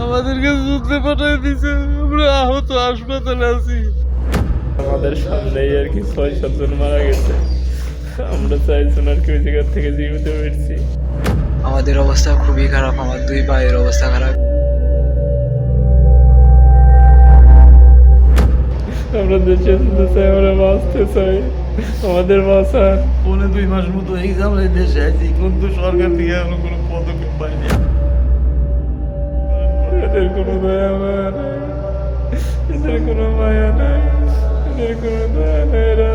আমাদেরকে যুদ্ধে পাঠিয়ে দিছে, আমরা আহত হাসপাতালে আছি। আমাদের সামনেই আর কি ৬-৭ জন মারা গেছে, আমরা ৪ জন আর কি ওই জায়গা থেকে জীবিত ফিরছি। আমাদের অবস্থা খুবই খারাপ, আমার 2 ভাইয়ের অবস্থা খারাপ। আমরা দেশে যেতে চাই, আমরা বাঁচতে চাই, আমাদের বাঁচা। 2.5 মাস মতো এই যে আমরা দেশে আছি, কিন্তু সরকার থেকে এখনো কোনো পদক্ষেপ পাইনি। এদের কোনো দয়া মায়া নাই, এদের কোনো মায়া নাই, এদের কোনো দয়া নাই, এরা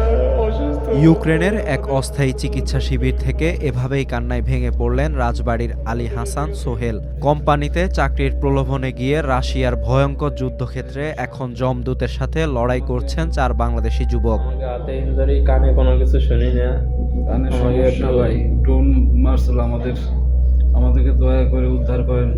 অসুস্থ। ইউক্রেনের এক অস্থায়ী চিকিৎসা শিবির থেকে এভাবেই কান্নায় ভেঙে পড়লেন রাজবাড়ীর আলী হাসান সোহেল। কোম্পানিতে চাকরির প্রলোভনে গিয়ে রাশিয়ার ভয়ঙ্কর যুদ্ধক্ষেত্রে এখন যমদূতের সাথে লড়াই করছেন 4 বাংলাদেশি যুবক। আমাকে হাতে ইনজুরি, কানে কোনো কিছু শুনি না, কানে সমস্যা ভাই, ড্রোন মারছিল আমাদেরকে দয়া করে উদ্ধার করেন।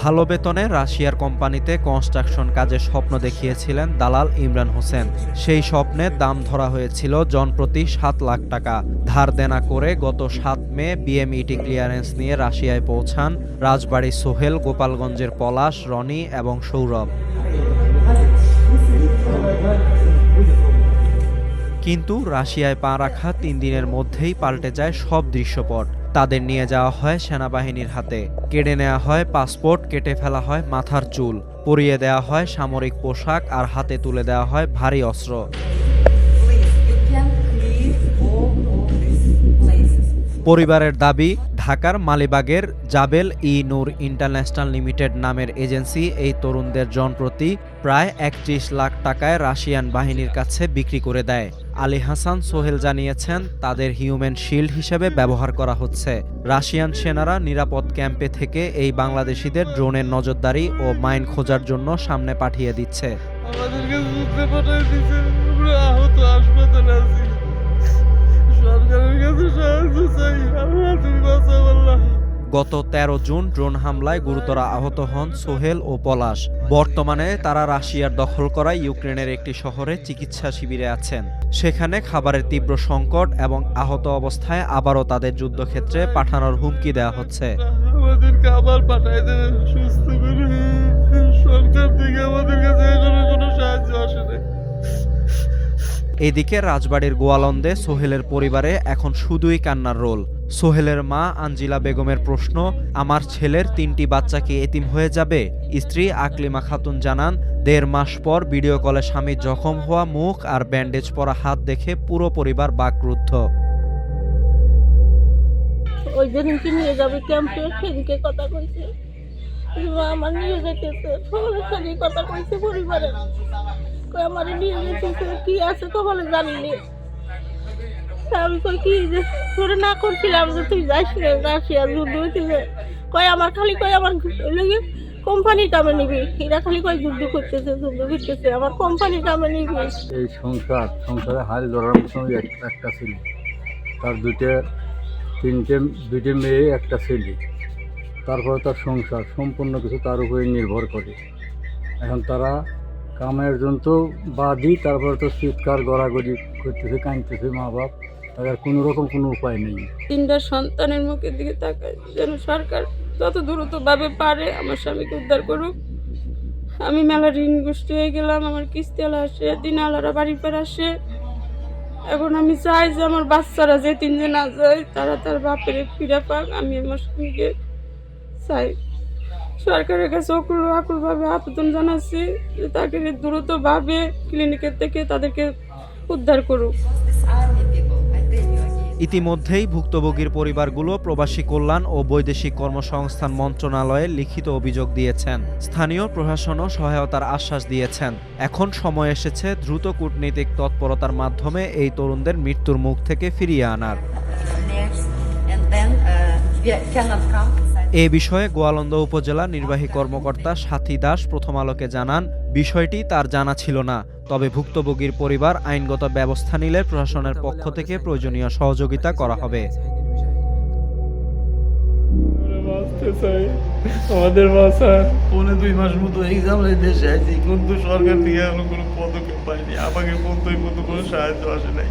ভালো বেতনে রাশিয়ার কোম্পানিতে কনস্ট্রাকশন কাজের স্বপ্ন দেখিয়েছিলেন দালাল ইমরান হোসেন। সেই স্বপ্নের দাম ধরা হয়েছিল জনপ্রতি 7 লাখ টাকা। ধার দেনা করে গত 7 মে বিএমইটি ক্লিয়ারেন্স নিয়ে রাশিয়ায় পৌঁছান রাজবাড়ী সোহেল, গোপালগঞ্জের পলাশ, রনি এবং সৌরভ। কিন্তু রাশিয়ায় পা রাখা 3 দিনের মধ্যেই পাল্টে যায় সব দৃশ্যপট। তাদের নিয়ে যাওয়া হয় সেনাবাহিনীর হাতে, কেড়ে নেওয়া হয় পাসপোর্ট, কেটে ফেলা হয় মাথার চুল, পরিয়ে দেওয়া হয় সামরিক পোশাক আর হাতে তুলে দেওয়া হয় ভারী অস্ত্র। পরিবারের দাবি, ঢাকার মালিবাগের জাবেল ই নূর ইন্টারন্যাশনাল লিমিটেড নামের এজেন্সি এই তরুণদের জনপ্রতি প্রায় 31 লাখ টাকায় রাশিয়ান বাহিনীর কাছে বিক্রি করে দেয়। আলী হাসান সোহেল জানিয়েছেন, তাদের হিউম্যান শিল্ড হিসেবে ব্যবহার করা হচ্ছে। রাশিয়ান সেনারা নিরাপদ ক্যাম্পে থেকে এই বাংলাদেশিদের ড্রোনের নজরদারি ও মাইন খোঁজার জন্য সামনে পাঠিয়ে দিচ্ছে। আমাদেরকে যুদ্ধে পাঠিয়ে দিছে, আমরা আহত হাসপাতালে আছি। সরকারের কাছে সাহায্য চাই, আল্লাহ তুমি বাঁচাও আল্লাহ। গত 13 জুন ড্রোন হামলায় গুরুতর আহত হন সোহেল ও পলাশ। বর্তমানে তারা রাশিয়ার দখল করা ইউক্রেনের একটি শহরে চিকিৎসা শিবিরে আছেন। সেখানে খাবারের তীব্র সংকট এবং আহত অবস্থায় আবারও তাদের যুদ্ধক্ষেত্রে পাঠানোর হুমকি দেওয়া হচ্ছে। আমাদেরকে আবার পাঠাই দেবে সুস্থ করে। সরকার থেকে আমাদের কাছে এখনো কোনো সাহায্য আসে নাই। এদিকে রাজবাড়ীর গোয়ালন্দে সোহেলের পরিবারে এখন শুধুই কান্নার রোল। সোহেলের মা আঞ্জিলা বেগমের প্রশ্ন, আমার ছেলের 3টি বাচ্চা কি এতিম হয়ে যাবে? স্ত্রী আকলিমা খাতুন জানান, 1.5 মাস পর ভিডিও কলে স্বামীর জখম হওয়া মুখ আর ব্যান্ডেজ পরা হাত দেখে পুরো পরিবার বাকরুদ্ধ। ওই যেদিনকে নিয়ে যাবে ক্যাম্পে, সেদিকে কথা কইছে, আমার নিয়ে যেতেছে, সবার সাথে কথা কইছে পরিবারের, আমার নিয়ে যেতেছে, কি আছে তো বলে জানিনি। আমি কই কি যে তোরে না করছিলাম যে তুই যাইস না রাশিয়া যুদ্ধ হইতেছে, কয় আমার খালি কয় আমার লেগে কোম্পানির কামে নিবি, এরা খালি কয় যুদ্ধ করতেছে আমার কোম্পানির কামে নিবি। এই সংসারে হাল ধরার মতো একটা ছিল, তার দুইটে মেয়ে, একটা ছেলে, তারপরে তার সংসার সম্পূর্ণ কিছু তার উপরে নির্ভর করে। এখন তারা কামের জন্য তো বাদই, তারপরে তো চিৎকার গড়াগড়ি করতেছে, কাঁদতেছে মা বাপ, তাদের কোনো রকম কোনো উপায় নেই। 3টা সন্তানের মুখের দিকে তাকায়, যেন সরকার যত দ্রুতভাবে পারে আমার স্বামীকে উদ্ধার করুক। আমি মেলা ঋণগ্রস্ত হয়ে গেলাম, আমার কিস্তিওয়ালা আসে, দিনালারা বাড়ি পর আসে। এখন আমি চাই যে আমার বাচ্চারা যে 3 জন না যায়, তারা তার বাপের ফিরে পাক। আমি আমার স্বামীকে চাই। সরকারের কাছে আকুলভাবে আবেদন জানাচ্ছি যে তাকে দ্রুতভাবে ক্লিনিকের থেকে তাদেরকে উদ্ধার করুক। ইতিমধ্যেই ভুক্তভোগীর পরিবারগুলো প্রবাসী কল্যাণ ও বৈদেশিক কর্মসংস্থান মন্ত্রণালয়ে লিখিত অভিযোগ দিয়েছেন। স্থানীয় প্রশাসনও সহায়তার আশ্বাস দিয়েছেন। এখন সময় এসেছে দ্রুত কূটনীতিক তৎপরতার মাধ্যমে এই তরুণদের মৃত্যুর মুখ থেকে ফিরিয়ে আনার। এ বিষয়ে গোয়ালন্দ উপজেলা নির্বাহী কর্মকর্তা সাথী দাস প্রথম আলোকে জানান, বিষয়টি তার জানা ছিল না, তবে ভুক্তভোগীর পরিবার আইনগত ব্যবস্থা নিলে প্রশাসনের পক্ষ থেকে প্রয়োজনীয় সহযোগিতা করা হবে। আমাদের বাসা 2.5 মাস মতো এই যে আমরা দেশে আছি, কিন্তু সরকার থেকে এখনো কোনো পদক্ষেপ পাইনি। আমাকে কোনো সাহায্য আসে নাই।